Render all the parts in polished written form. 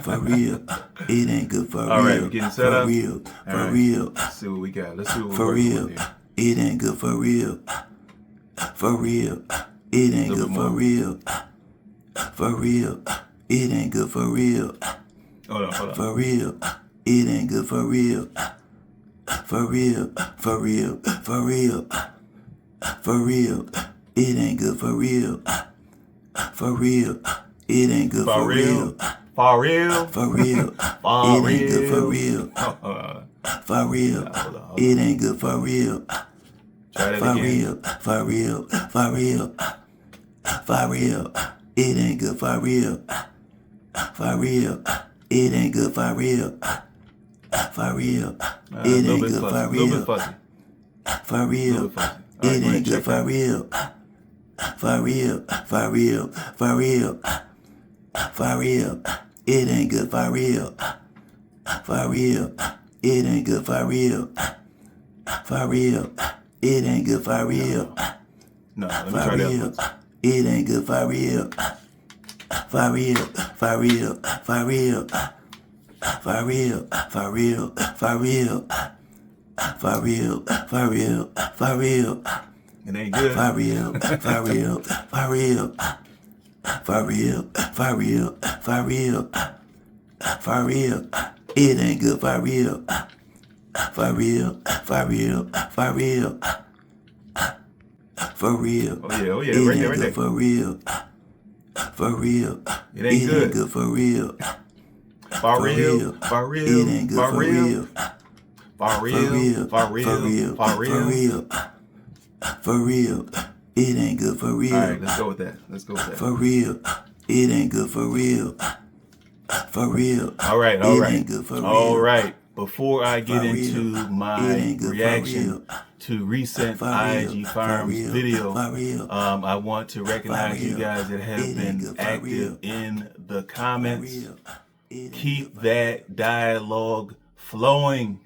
For real. It ain't good for All right, real. we getting set For up? real. All For right. real. Let's see what we got. Let's see what For we're working real. with here. It ain't good for real. For real. It ain't good for real. For real. It ain't good for real. Hold on. For real. It ain't good for real. For real. For real. For real. For real. It ain't good for real. For real. It ain't good for real. For real. For real. It ain't good for real. For real. It ain't good for real. Try that For again. real. For real. For real. For real. It ain't good for real. For real. It ain't good for real. For real. It ain't good for A little real. bit fuzzy. For real. It ain't good for real. For real. For real. For real. For real. It ain't good for real. For real. It ain't good for real. For real. It ain't good for real. No, let me For try real. that. It ain't good for real. For real. For real. For real. For real. For real. For real. For real. For real. For real. It ain't good. For real. For real. For real. For real. For real. For real. For real. It ain't good for real. For real. For real. For real. For real. Oh yeah, It right ain't there. good for real. For real. It ain't good. good for real. For real. For real. It ain't good For for real. real. For real. For real. For For real. real. For real. It ain't good for real. All right, let's go with that. For real. It ain't good for real. For real. All right. It ain't good for real. All right. Before I get For into real. my It ain't good for reaction real. to recent For real. IAG Farms For real. video, For real. I want to recognize For you real. guys that have It ain't been good for active real. in the For comments. real. It ain't Keep good for that dialogue flowing.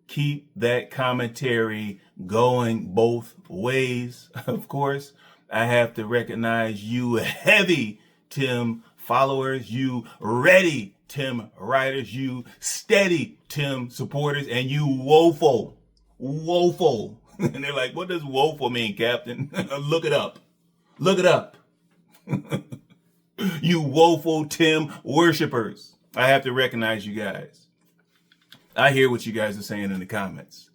Keep that commentary going both ways. Of course, I have to recognize you heavy Tim followers, you ready Tim writers, you steady Tim supporters, and you woeful. And they're like, what does woeful mean, Captain? Look it up. You woeful Tim worshipers. I have to recognize you guys. I hear what you guys are saying in the comments.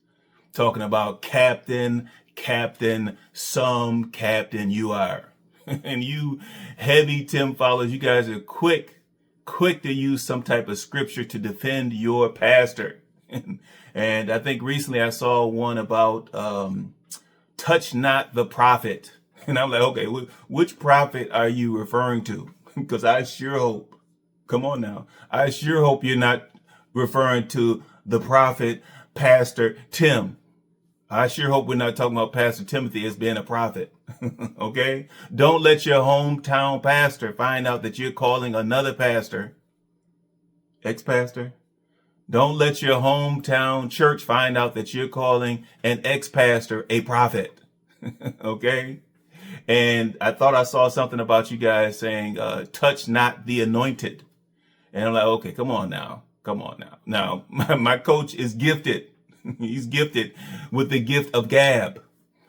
Talking about Captain, some Captain you are. And you heavy Tim followers, you guys are quick to use some type of scripture to defend your pastor. And I think recently I saw one about touch not the prophet. And I'm like, okay, which prophet are you referring to? Because I sure hope, come on now, I sure hope you're not referring to the prophet Pastor Tim. I sure hope we're not talking about Pastor Timothy as being a prophet. Okay? Don't let your hometown pastor find out that you're calling another pastor, ex-pastor. Don't let your hometown church find out that you're calling an ex-pastor a prophet. Okay? And I thought I saw something about you guys saying, touch not the anointed. And I'm like, okay, come on now. Now, my coach is gifted. He's gifted with the gift of gab.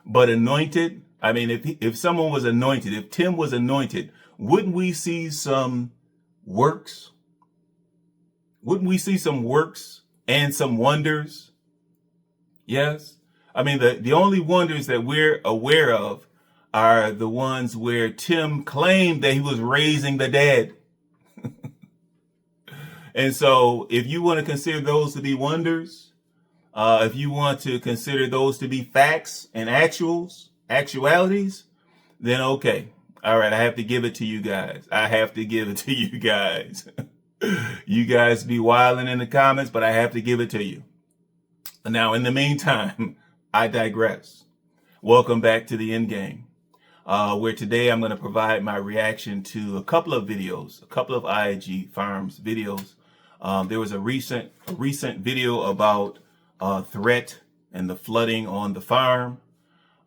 But anointed, I mean, if someone was anointed, if Tim was anointed, wouldn't we see some works? Wouldn't we see some works and some wonders? Yes. I mean, the only wonders that we're aware of are the ones where Tim claimed that he was raising the dead. And so if you want to consider those to be wonders, if you want to consider those to be facts and actualities, then okay. All right, I have to give it to you guys. You guys be wilding in the comments, but I have to give it to you. Now, in the meantime, I digress. Welcome back to the end game, where today I'm going to provide my reaction to a couple of videos, a couple of IAG Farms videos. There was a recent video about threat and the flooding on the farm.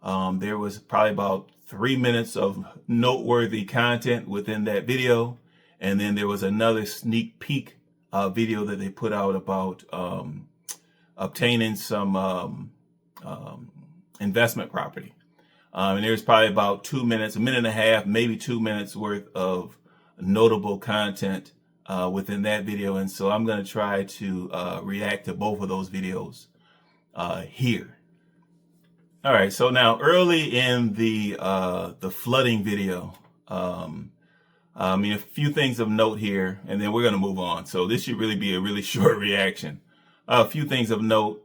There was probably about 3 minutes of noteworthy content within that video. And then there was another sneak peek video that they put out about obtaining some investment property. And there's probably about 2 minutes, a minute and a half, maybe 2 minutes worth of notable content within that video. And so I'm going to try to react to both of those videos here. All right, so now early in the flooding video, a few things of note here, and then we're going to move on. So this should really be a really short reaction. A few things of note.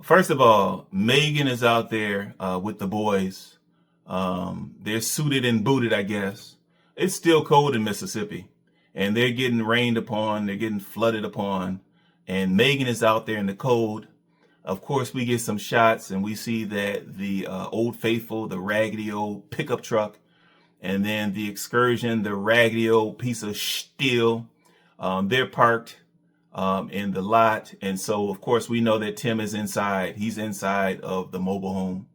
First of all, Megan is out there with the boys. They're suited and booted, I guess. It's still cold in Mississippi, and they're getting rained upon. They're getting flooded upon, and Megan is out there in the cold. Of course, we get some shots, and we see that the Old Faithful, the raggedy old pickup truck, and then the Excursion, the raggedy old piece of steel, they're parked in the lot. And so, of course, we know that Tim is inside. He's inside of the mobile home.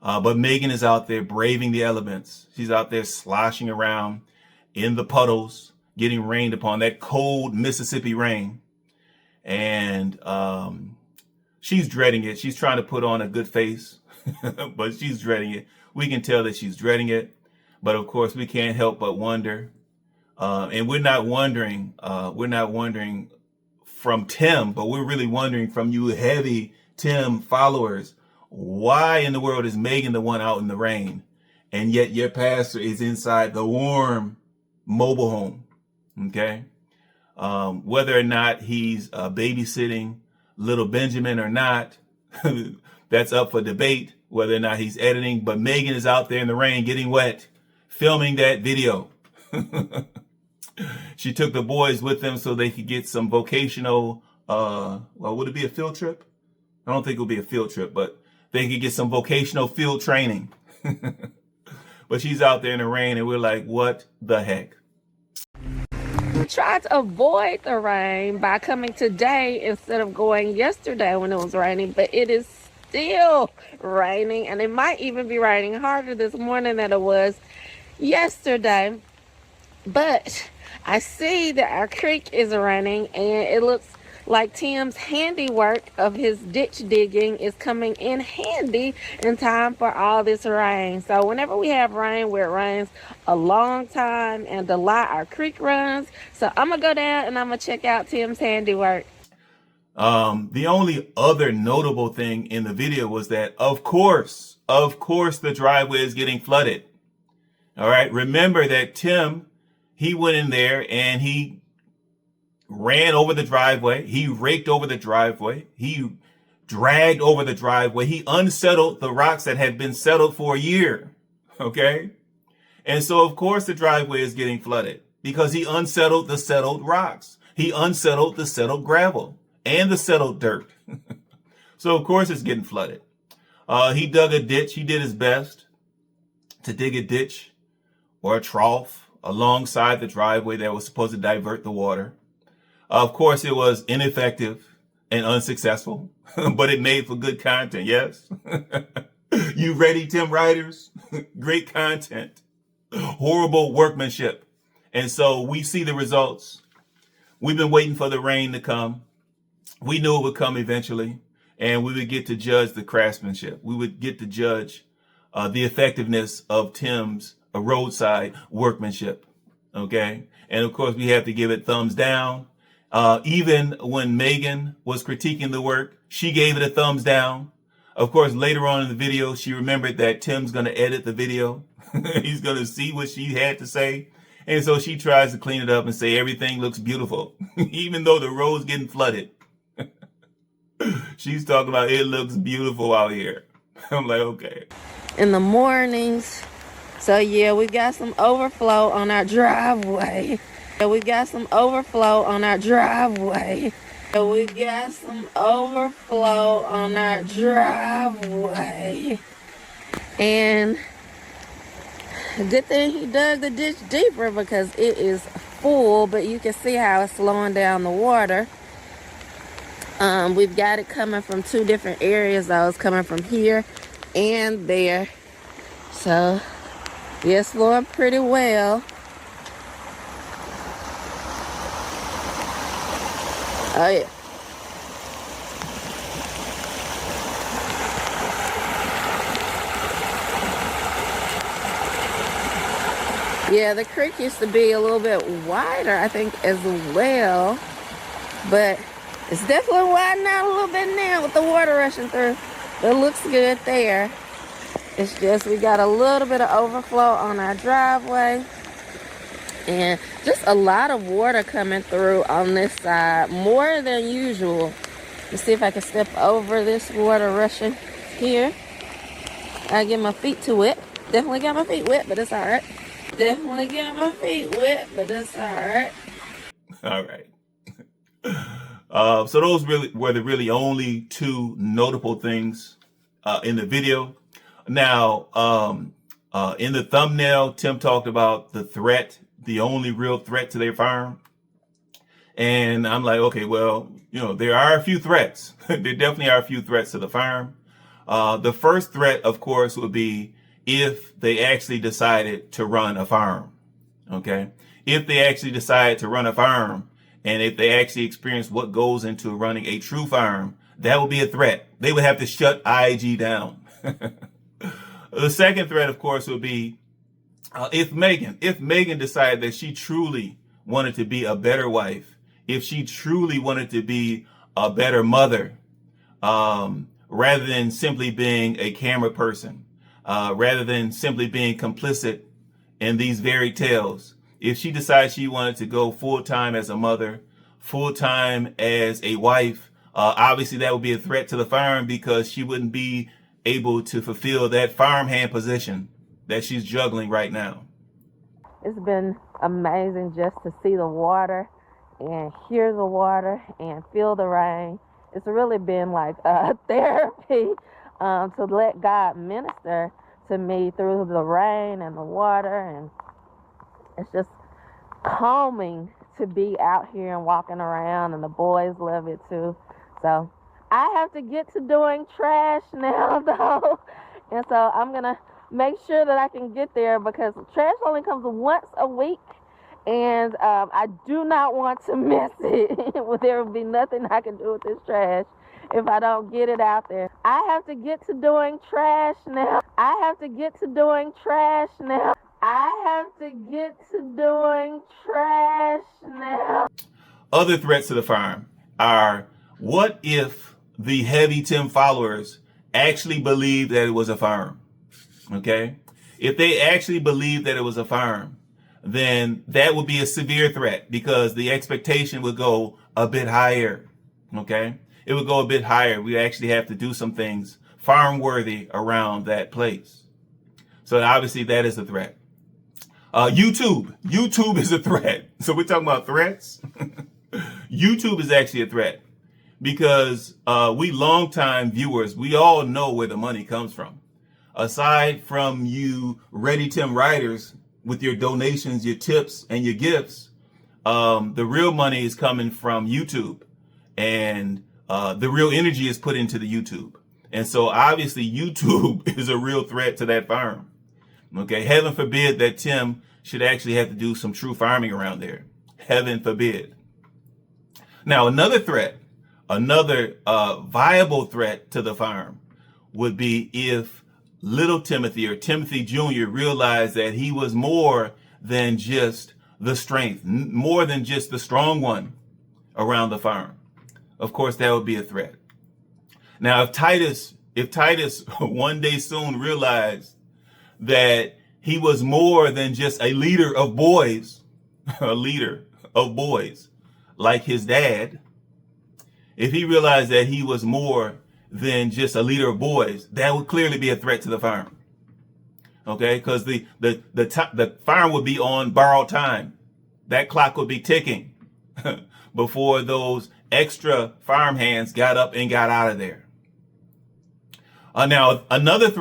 But Megan is out there braving the elements. She's out there sloshing around in the puddles, getting rained upon, that cold Mississippi rain. And she's dreading it. She's trying to put on a good face, but she's dreading it. We can tell that she's dreading it. But of course, we can't help but wonder. And we're not wondering from Tim, but we're really wondering from you heavy Tim followers, why in the world is Megan the one out in the rain? And yet your pastor is inside the warm mobile home. Okay. Whether or not he's babysitting little Benjamin or not, that's up for debate, whether or not he's editing. But Megan is out there in the rain getting wet, filming that video. She took the boys with them so they could get some vocational, would it be a field trip? I don't think it would be a field trip, but they could get some vocational field training. But she's out there in the rain, and we're like, what the heck? We tried to avoid the rain by coming today instead of going yesterday when it was raining, but it is still raining, and it might even be raining harder this morning than it was yesterday. But I see that our creek is running, and it looks like Tim's handiwork of his ditch digging is coming in handy in time for all this rain. So whenever we have rain where it rains a long time and a lot, our creek runs. So I'm gonna go down and I'm gonna check out Tim's handiwork. The only other notable thing in the video was that, of course, the driveway is getting flooded. All right. Remember that Tim, he went in there and he ran over the driveway. He raked over the driveway. He dragged over the driveway. He unsettled the rocks that had been settled for a year. Okay. And so, of course, the driveway is getting flooded because he unsettled the settled rocks. He unsettled the settled gravel and the settled dirt. So, of course, it's getting flooded. He dug a ditch. He did his best to dig a ditch or a trough alongside the driveway that was supposed to divert the water. Of course, it was ineffective and unsuccessful, but it made for good content. Yes. You ready, Tim writers? Great content, horrible workmanship. And so we see the results. We've been waiting for the rain to come. We knew it would come eventually, and we would get to judge the craftsmanship. We would get to judge the effectiveness of Tim's roadside workmanship. Okay. And of course, we have to give it thumbs down. Even when Megan was critiquing the work, she gave it a thumbs down. Of course, later on in the video, she remembered that Tim's going to edit the video. He's going to see what she had to say. And so she tries to clean it up and say everything looks beautiful, even though the road's getting flooded. She's talking about it looks beautiful out here. I'm like, okay. In the mornings. So yeah, we got some overflow on our driveway. And we got some overflow on our driveway. And we got some overflow on our driveway. And good thing he dug the ditch deeper because it is full, but you can see how it's slowing down the water. We've got it coming from two different areas though. It's coming from here and there. So yeah, it's flowing pretty well. Oh yeah. Yeah, the creek used to be a little bit wider, I think, as well. But it's definitely widening out a little bit now with the water rushing through. It looks good there. It's just we got a little bit of overflow on our driveway. And just a lot of water coming through on this side, more than usual. Let's see if I can step over this water rushing here. I get my feet to it. Definitely got my feet wet, but it's all right. Definitely got my feet wet, but it's all right. All right. So those really were the really only two notable things in the video. Now, in the thumbnail, Tim talked about the threat, the only real threat to their farm. And I'm like, okay, well, there are a few threats. There definitely are a few threats to the farm. The first threat, of course, would be if they actually decided to run a farm. Okay. If they actually decide to run a farm, and if they actually experience what goes into running a true farm, that would be a threat. They would have to shut IAG down. The second threat, of course, would be if Megan decided that she truly wanted to be a better wife, if she truly wanted to be a better mother, rather than simply being a camera person, rather than simply being complicit in these fairy tales. If she decides she wanted to go full-time as a mother, full-time as a wife, obviously that would be a threat to the farm because she wouldn't be able to fulfill that farmhand position that she's juggling right now. It's been amazing just to see the water and hear the water and feel the rain. It's really been like therapy to let God minister to me through the rain and the water, and it's just calming to be out here and walking around, and the boys love it too. So I have to get to doing trash now though, and so I'm gonna make sure that I can get there because trash only comes once a week, and I do not want to miss it. There will be nothing I can do with this trash if I don't get it out there. I have to get to doing trash now. I have to get to doing trash now. I have to get to doing trash now. Other threats to the farm are, what if the Heavy Tim followers actually believed that it was a farm? Okay? If they actually believed that it was a farm, then that would be a severe threat because the expectation would go a bit higher. Okay? It would go a bit higher. We actually have to do some things farm worthy around that place. So obviously that is a threat. YouTube is a threat. So we're talking about threats. YouTube is actually a threat because we longtime viewers, we all know where the money comes from. Aside from you Ready Tim riders with your donations, your tips, and your gifts, the real money is coming from YouTube, and the real energy is put into the YouTube. And so obviously YouTube is a real threat to that farm. Okay, heaven forbid that Tim should actually have to do some true farming around there. Heaven forbid. Now, another threat, another viable threat to the farm would be if little Timothy or Timothy Jr. realized that he was more than just the strength, more than just the strong one around the farm. Of course, that would be a threat. Now, if Titus one day soon realized that he was more than just a leader of boys, like his dad, if he realized that he was more than just a leader of boys, that would clearly be a threat to the farm. Okay, because the farm would be on borrowed time. That clock would be ticking before those extra farm hands got up and got out of there. Now, another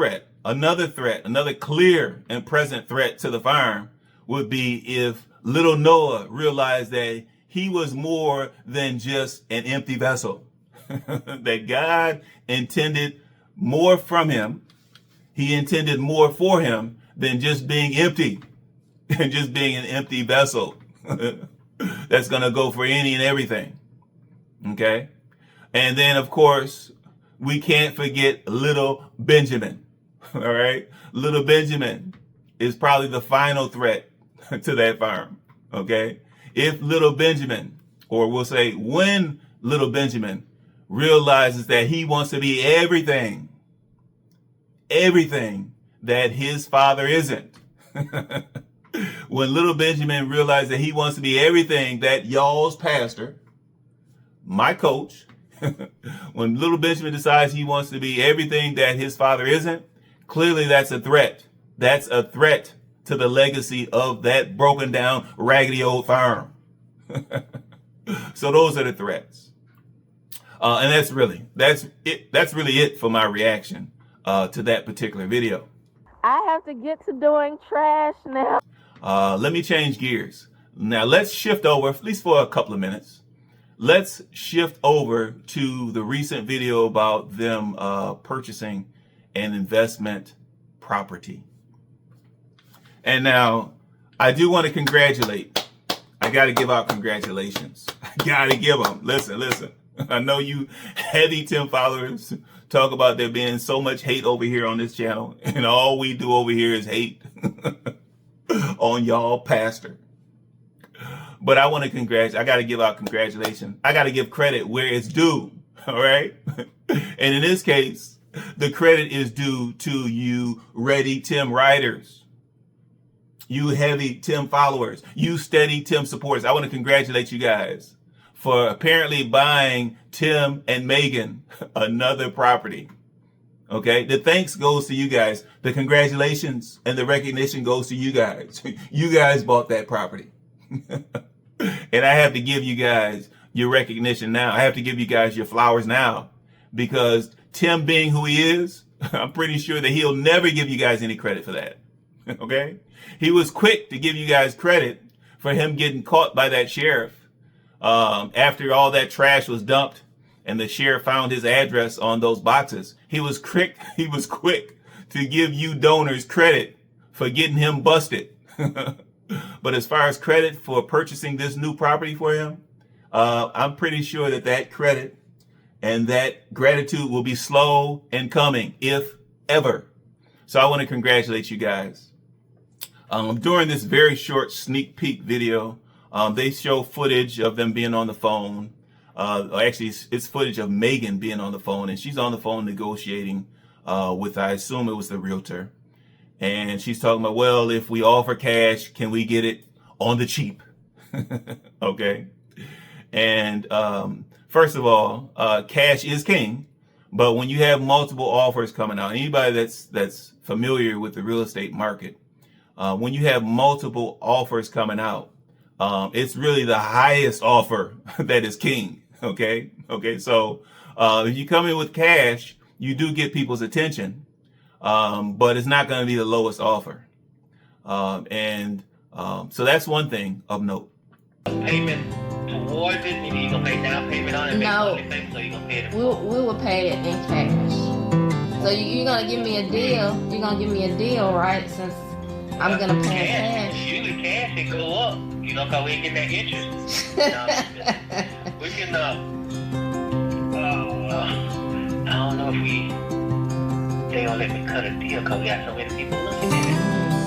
clear and present threat to the farm would be if little Noah realized that he was more than just an empty vessel, that God intended more from him. He intended more for him than just being empty and just being an empty vessel that's going to go for any and everything. Okay. And then, of course, we can't forget little Benjamin. All right. Little Benjamin is probably the final threat to that farm. Okay. If little Benjamin, or we'll say when little Benjamin realizes that he wants to be everything that his father isn't. When little Benjamin realized that he wants to be everything that y'all's pastor, my coach, when little Benjamin decides he wants to be everything that his father isn't, clearly that's a threat. That's a threat to the legacy of that broken down, raggedy old farm. So those are the threats. And that's really it for my reaction to that particular video. I have to get to doing trash now. Let me change gears. Now let's shift over, at least for a couple of minutes. Let's shift over to the recent video about them purchasing an investment property. And now I do want to congratulate. I got to give out congratulations. I got to give them. Listen. I know you heavy Tim followers talk about there being so much hate over here on this channel, and all we do over here is hate on y'all pastor. But I want to congratulate. I got to give out congratulations. I got to give credit where it's due. All right. And in this case, the credit is due to you ready Tim riders, you heavy Tim followers, you steady Tim supporters. I want to congratulate you guys for apparently buying Tim and Megan another property. Okay, the thanks goes to you guys. The congratulations and the recognition goes to you guys. You guys bought that property. And I have to give you guys your recognition now. I have to give you guys your flowers now, because Tim being who he is, I'm pretty sure that he'll never give you guys any credit for that. Okay, he was quick to give you guys credit for him getting caught by that sheriff. After all that trash was dumped and the sheriff found his address on those boxes, he was quick to give you donors credit for getting him busted. But as far as credit for purchasing this new property for him, I'm pretty sure that credit and that gratitude will be slow in coming, if ever. So I want to congratulate you guys. During this very short sneak peek video, they show footage of them being on the phone. Actually, it's footage of Megan being on the phone, and she's on the phone negotiating with, I assume it was the realtor. And she's talking about, well, if we offer cash, can we get it on the cheap? Okay. And first of all, cash is king. But when you have multiple offers coming out, anybody that's familiar with the real estate market, when you have multiple offers coming out, it's really the highest offer that is king. Okay. So if you come in with cash, you do get people's attention, but it's not going to be the lowest offer. So that's one thing of note. Payment towards it, and you're gonna pay down payment on it. No, so you're gonna pay it. we will pay it in cash. So you're gonna give me a deal. You're gonna give me a deal, right? Since I'm gonna pay cash. Usually cash it go up, cause we ain't get that interest. We can I don't know if they gonna let me cut a deal cause we got so many people looking at it.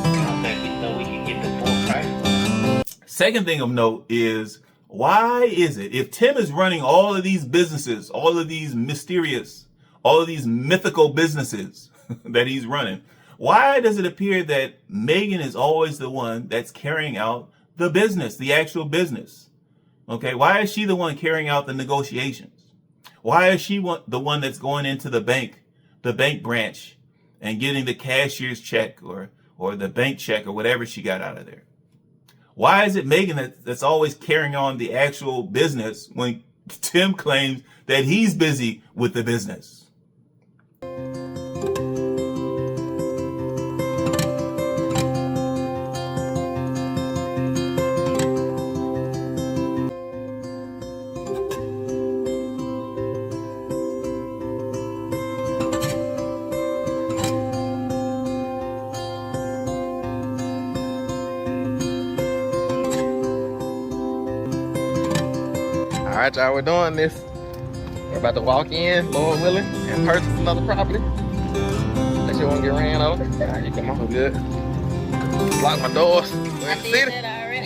I don't think we know we can get the full price. Second thing of note is, why is it, if Tim is running all of these businesses, all of these mysterious, all of these mythical businesses that he's running, why does it appear that Megan is always the one that's carrying out the business, the actual business? Okay, why is she the one carrying out the negotiations? Why is she the one that's going into the bank branch, and getting the cashier's check or the bank check or whatever she got out of there? Why is it Megan that's always carrying on the actual business when Tim claims that he's busy with the business? right, y'all, we're doing this. We're about to walk in, Lord willing, and purchase another property. Unless you want to get ran over. All right, you come on, we're good. Lock my doors. We're in the city.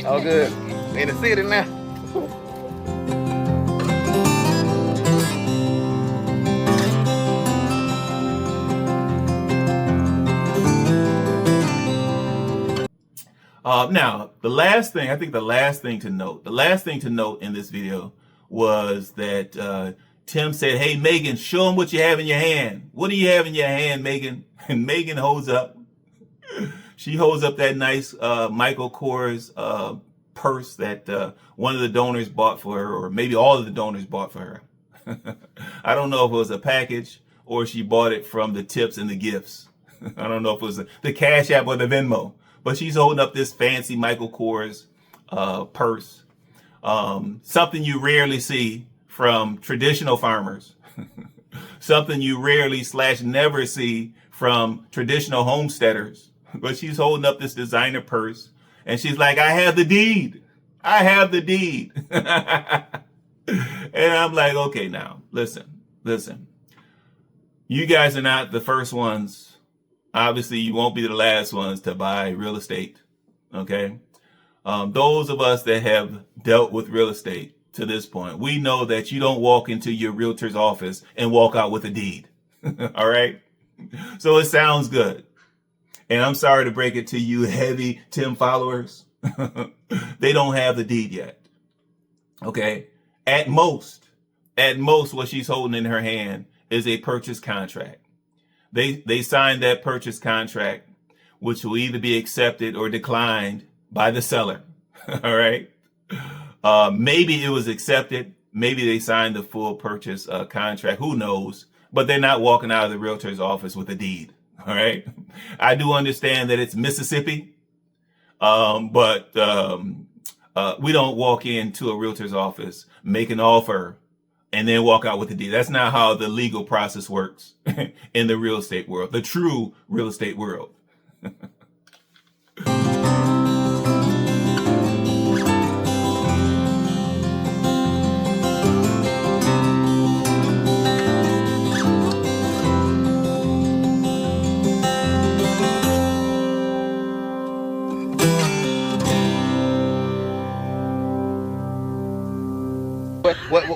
Oh, good. We're in the city now. Now, the last thing to note in this video was that Tim said, "Hey, Megan, show them what you have in your hand. What do you have in your hand, Megan?" And Megan holds up that nice Michael Kors purse that one of the donors bought for her, or maybe all of the donors bought for her. I don't know if it was a package or she bought it from the tips and the gifts. I don't know if it was the Cash App or the Venmo. But she's holding up this fancy Michael Kors purse. Something you rarely see from traditional farmers. Something you rarely / never see from traditional homesteaders. But she's holding up this designer purse. And she's like, "I have the deed. I have the deed." And I'm like, okay, now, listen. You guys are not the first ones. Obviously, you won't be the last ones to buy real estate, okay? Those of us that have dealt with real estate to this point, we know that you don't walk into your realtor's office and walk out with a deed, all right? So it sounds good. And I'm sorry to break it to you heavy Tim followers. They don't have the deed yet, okay? At most, what she's holding in her hand is a purchase contract. They signed that purchase contract, which will either be accepted or declined by the seller. All right. Maybe it was accepted. Maybe they signed the full purchase contract. Who knows? But they're not walking out of the realtor's office with a deed. All right. I do understand that it's Mississippi, but we don't walk into a realtor's office, make an offer, and then walk out with the deed. That's not how the legal process works in the real estate world, the true real estate world.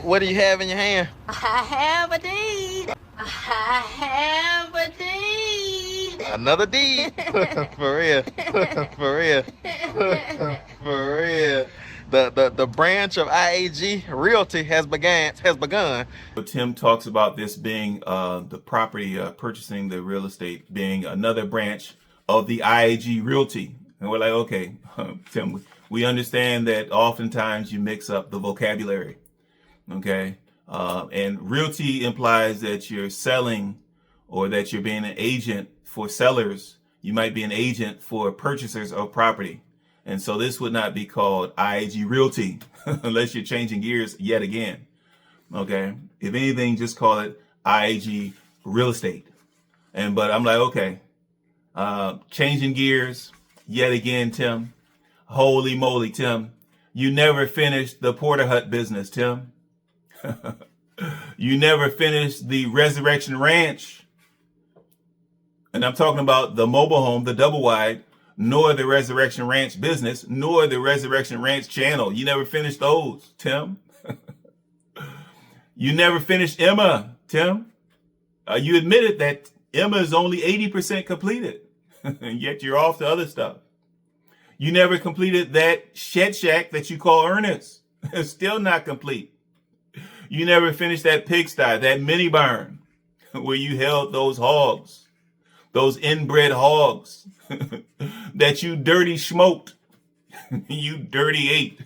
What do you have in your hand? I have a deed. I have a deed. Another deed. For real. For real. For real. The branch of IAG Realty has begun. Tim talks about this being the property, purchasing the real estate being another branch of the IAG Realty. And we're like, okay, Tim, we understand that oftentimes you mix up the vocabulary. Okay. And realty implies that you're selling or that you're being an agent for sellers. You might be an agent for purchasers of property. And so this would not be called IAG Realty unless you're changing gears yet again. Okay. If anything, just call it IAG Real Estate. But I'm like, okay, changing gears yet again, Tim. Holy moly, Tim. You never finished the Porter Hut business, Tim. You never finished the Resurrection Ranch. And I'm talking about the mobile home, the double wide, nor the Resurrection Ranch business, nor the Resurrection Ranch channel. You never finished those, Tim. You never finished Emma, Tim. You admitted that Emma is only 80% completed, and yet you're off to other stuff. You never completed that shed shack that you call Ernest. It's still not complete. You never finished that pigsty, that mini barn where you held those hogs, those inbred hogs that you dirty smoked, you dirty ate.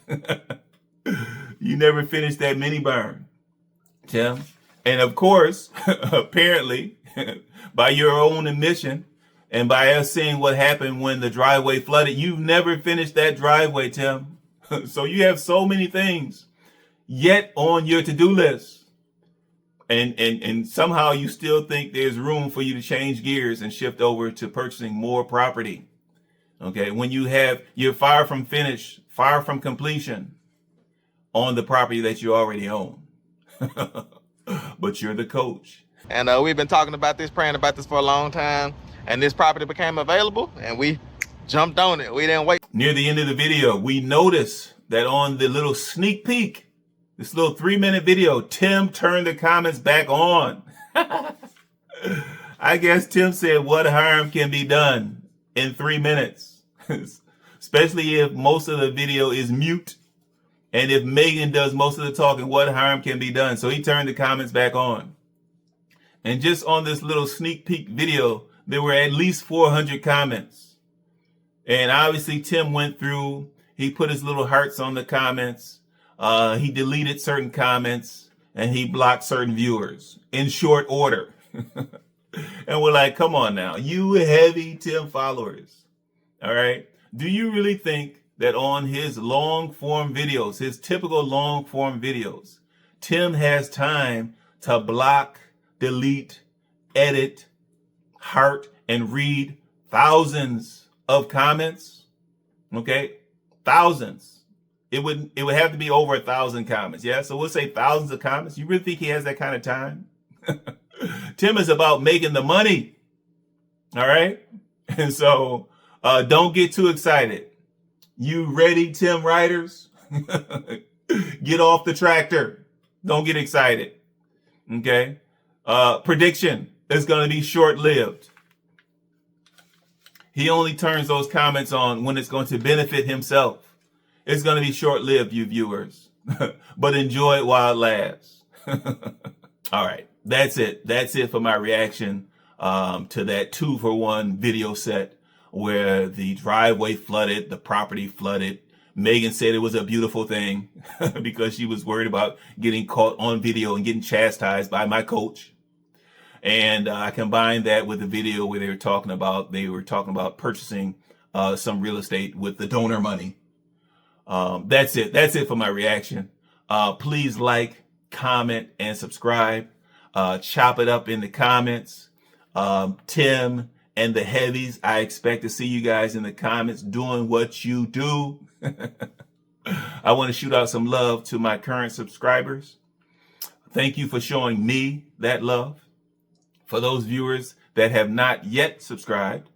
You never finished that mini barn, Tim. And of course, apparently, by your own admission and by us seeing what happened when the driveway flooded, you've never finished that driveway, Tim. So you have so many things yet on your to-do list. And somehow you still think there's room for you to change gears and shift over to purchasing more property. Okay, when you're far from finish, far from completion. on the property that you already own. But you're the coach. And we've been talking about this, praying about this for a long time. And this property became available and we jumped on it. We didn't wait. Near the end of the video, we noticed that on the little sneak peek, this little 3-minute video, Tim turned the comments back on. I guess Tim said, what harm can be done in 3 minutes? Especially if most of the video is mute. And if Megan does most of the talking, what harm can be done? So he turned the comments back on. And just on this little sneak peek video, there were at least 400 comments. And obviously Tim went through, he put his little hearts on the comments. He deleted certain comments and he blocked certain viewers in short order. And we're like, come on now, you heavy Tim followers. All right. Do you really think that on his long form videos, his typical long form videos, Tim has time to block, delete, edit, heart, and read thousands of comments? Okay, thousands. It would have to be over 1,000 comments. Yeah, so we'll say thousands of comments. You really think he has that kind of time? Tim is about making the money. All right, and so don't get too excited. You ready, Tim writers? Get off the tractor. Don't get excited. Okay. Prediction is going to be short-lived. He only turns those comments on when it's going to benefit himself. It's going to be short-lived, you viewers. But enjoy it while it lasts. All right. That's it. That's it for my reaction to that 2-for-1 video set where the driveway flooded, the property flooded. Megan said it was a beautiful thing because she was worried about getting caught on video and getting chastised by my coach. And I combined that with the video where they were talking about purchasing some real estate with the donor money. That's it. That's it for my reaction. Please like, comment, and subscribe. Chop it up in the comments. Tim and the heavies, I expect to see you guys in the comments doing what you do. I want to shoot out some love to my current subscribers. Thank you for showing me that love. For those viewers that have not yet subscribed,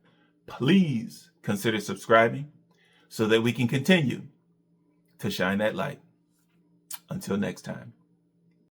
please consider subscribing so that we can continue to shine that light. Until next time.